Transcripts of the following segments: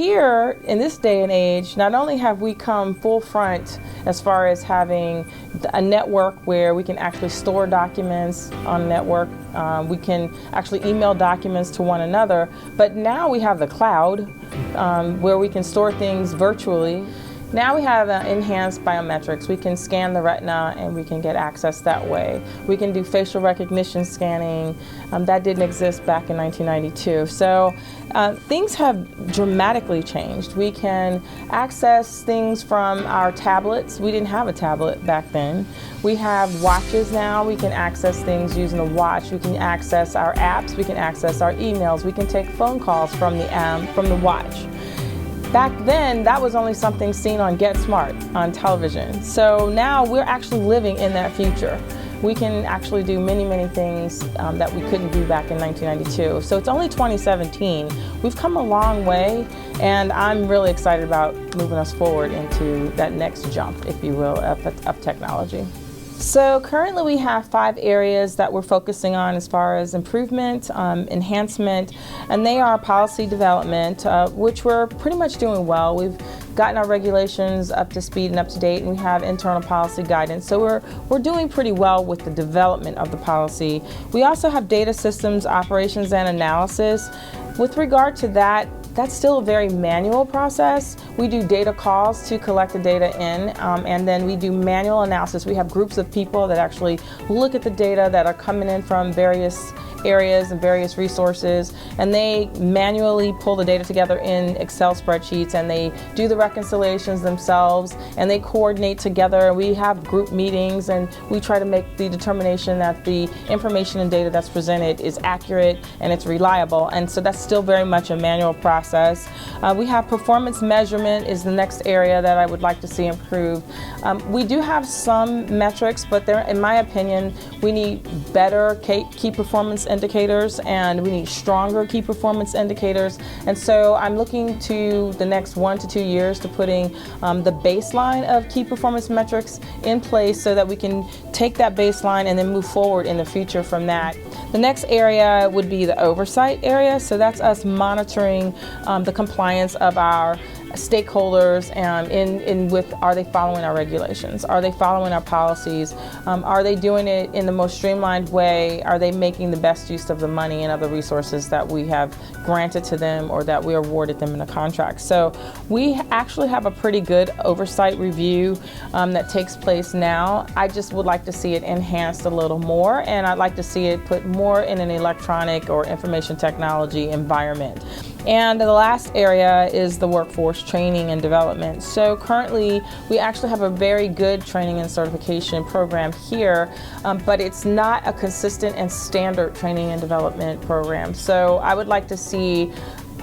here, in this day and age, not only have we come full front as far as having a network where we can actually store documents on a network, we can actually email documents to one another, but now we have the cloud where we can store things virtually. Now we have enhanced biometrics. We can scan the retina and we can get access that way. We can do facial recognition scanning. That didn't exist back in 1992. So things have dramatically changed. We can access things from our tablets. We didn't have a tablet back then. We have watches now. We can access things using a watch. We can access our apps. We can access our emails. We can take phone calls from the watch. Back then, that was only something seen on Get Smart on television. So now we're actually living in that future. We can actually do many, many things that we couldn't do back in 1992. So it's only 2017. We've come a long way, and I'm really excited about moving us forward into that next jump, if you will, of technology. So currently we have 5 areas that we're focusing on as far as improvement, enhancement, and they are policy development, which we're pretty much doing well. We've gotten our regulations up to speed and up to date, and we have internal policy guidance. So we're doing pretty well with the development of the policy. We also have data systems, operations, and analysis. With regard to that, that's still a very manual process. We do data calls to collect the data in, and then we do manual analysis. We have groups of people that actually look at the data that are coming in from various areas and various resources, and they manually pull the data together in Excel spreadsheets, and they do the reconciliations themselves, and they coordinate together. We have group meetings, and we try to make the determination that the information and data that's presented is accurate and it's reliable, and so that's still very much a manual process. We have performance measurement is the next area that I would like to see improved. We do have some metrics, but in my opinion, we need better key performance indicators, and we need stronger key performance indicators. And so I'm looking to the next 1 to 2 years to putting the baseline of key performance metrics in place so that we can take that baseline and then move forward in the future from that. The next area would be the oversight area. So that's us monitoring the compliance of our stakeholders with, are they following our regulations? Are they following our policies? Are they doing it in the most streamlined way? Are they making the best use of the money and other resources that we have granted to them or that we awarded them in a contract? So we actually have a pretty good oversight review that takes place now. I just would like to see it enhanced a little more, and I'd like to see it put more in an electronic or information technology environment. And the last area is the workforce training and development. So currently we actually have a very good training and certification program here, but it's not a consistent and standard training and development program. So I would like to see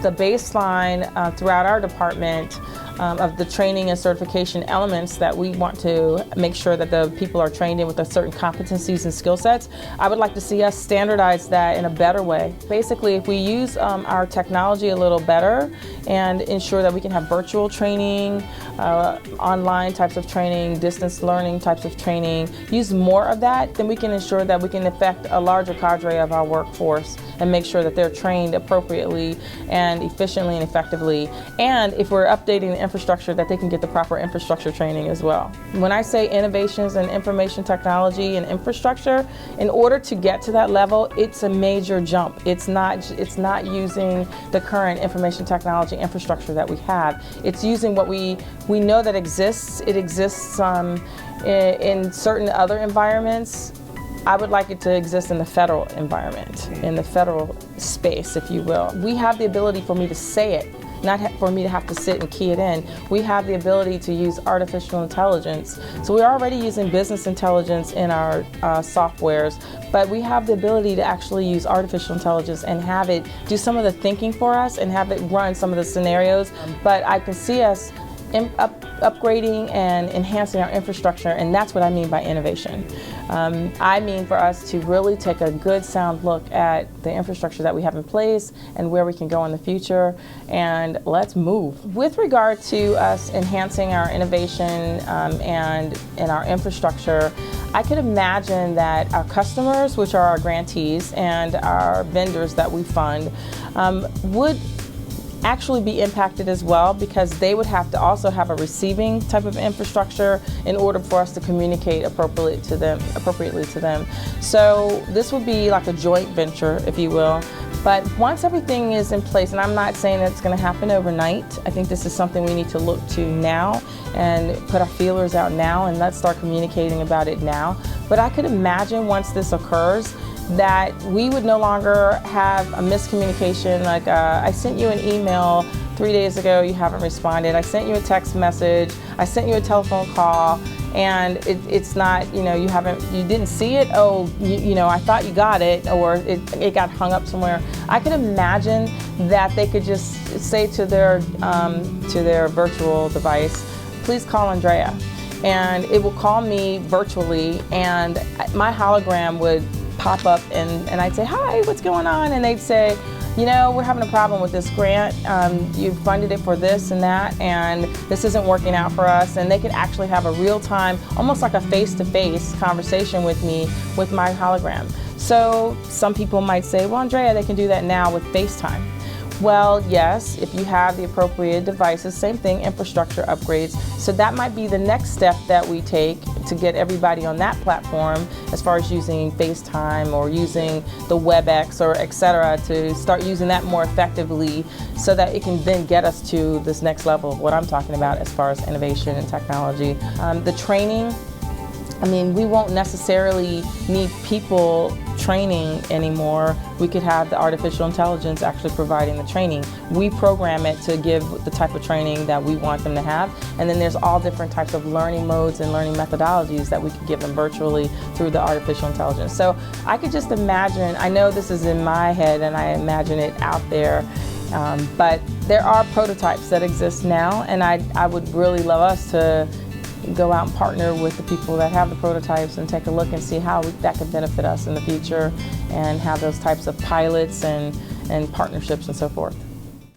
the baseline throughout our department of the training and certification elements that we want to make sure that the people are trained in with certain competencies and skill sets. I would like to see us standardize that in a better way. Basically, if we use our technology a little better and ensure that we can have virtual training, online types of training, distance learning types of training, use more of that, then we can ensure that we can affect a larger cadre of our workforce and make sure that they're trained appropriately and efficiently and effectively. And if we're updating the infrastructure, that they can get the proper infrastructure training as well. When I say innovations in information technology and infrastructure, in order to get to that level, it's a major jump. It's not using the current information technology infrastructure that we have. It's using what we know that exists. It exists in certain other environments. I would like it to exist in the federal environment, in the federal space, if you will. We have the ability for me to say it, not for me to have to sit and key it in. We have the ability to use artificial intelligence. So we're already using business intelligence in our softwares, but we have the ability to actually use artificial intelligence and have it do some of the thinking for us and have it run some of the scenarios. But I can see us upgrading and enhancing our infrastructure, and that's what I mean by innovation. I mean for us to really take a good sound look at the infrastructure that we have in place and where we can go in the future, and let's move. With regard to us enhancing our innovation and our infrastructure, I could imagine that our customers, which are our grantees, and our vendors that we fund, would actually be impacted as well, because they would have to also have a receiving type of infrastructure in order for us to communicate appropriately to them. So this would be like a joint venture, if you will. But once everything is in place, and I'm not saying it's going to happen overnight, I think this is something we need to look to now and put our feelers out now, and let's start communicating about it now. But I could imagine once this occurs that we would no longer have a miscommunication, like I sent you an email 3 days ago, you haven't responded. I sent you a text message, I sent you a telephone call, and it's not, you didn't see it. Oh, I thought you got it, or it got hung up somewhere. I could imagine that they could just say to their virtual device, please call Andrea, and it will call me virtually, and my hologram would pop up, and I'd say, hi, what's going on? And they'd say, we're having a problem with this grant. You funded it for this and that, and this isn't working out for us. And they could actually have a real-time, almost like a face-to-face conversation with me with my hologram. So some people might say, well, Andrea, they can do that now with FaceTime. Well, yes, if you have the appropriate devices, same thing, infrastructure upgrades. So that might be the next step that we take to get everybody on that platform, as far as using FaceTime or using the WebEx or et cetera, to start using that more effectively, so that it can then get us to this next level of what I'm talking about as far as innovation and technology. The training, we won't necessarily need people training anymore. We could have the artificial intelligence actually providing the training. We program it to give the type of training that we want them to have, and then there's all different types of learning modes and learning methodologies that we could give them virtually through the artificial intelligence. So I could just imagine, I know this is in my head and I imagine it out there, but there are prototypes that exist now, and I would really love us to go out and partner with the people that have the prototypes and take a look and see how that could benefit us in the future, and have those types of pilots and partnerships and so forth.